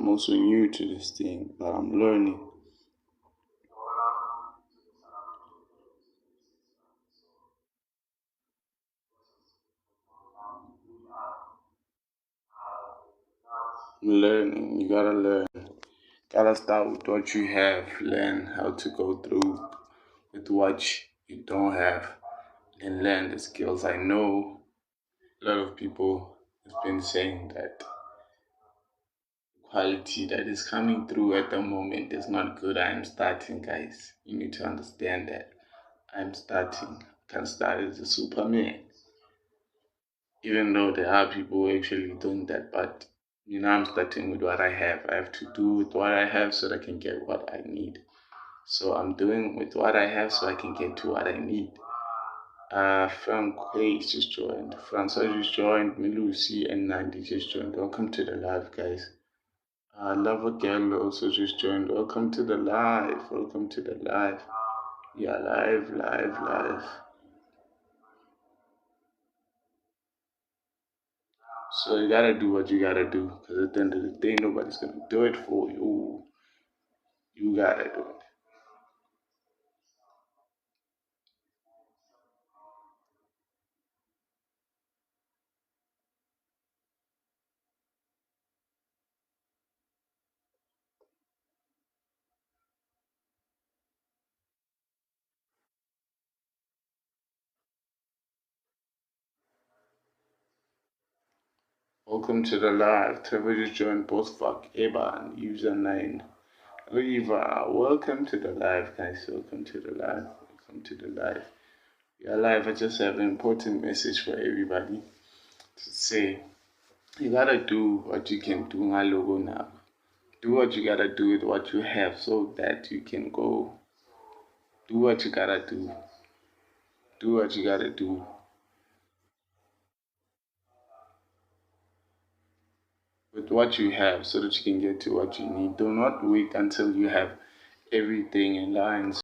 I'm also new to this thing, but I'm learning. Learning, you gotta learn. Gotta start with what you have, learn how to go through with what you don't have, and learn the skills. I know a lot of people have been saying that quality that is coming through at the moment is not good. I am starting, guys. You need to understand that. I'm starting. I can start as a Superman. Even though there are people actually doing that, but I'm starting with what I have. I have to do with what I have so that I can get what I need. So I'm doing with what I have so I can get to what I need. Frank Hayes just joined. Francois just joined. Milusi and Nandi just joined. Welcome to the live, guys. Lover Girl also just joined. Welcome to the live. Welcome to the live. Yeah, live, live, live. So you gotta do what you gotta do, because at the end of the day, nobody's gonna do it for you. You gotta do it. Welcome to the live. Trevor just joined both fuck Eba and user 9. Riva, welcome to the live, guys. Welcome to the live. Welcome to the live. You're live. I just have an important message for everybody to say. You gotta do what you can do logo now. Do what you gotta do with what you have so that you can go. Do what you gotta do. Do what you gotta do with what you have so that you can get to what you need. Do not wait until you have everything in line.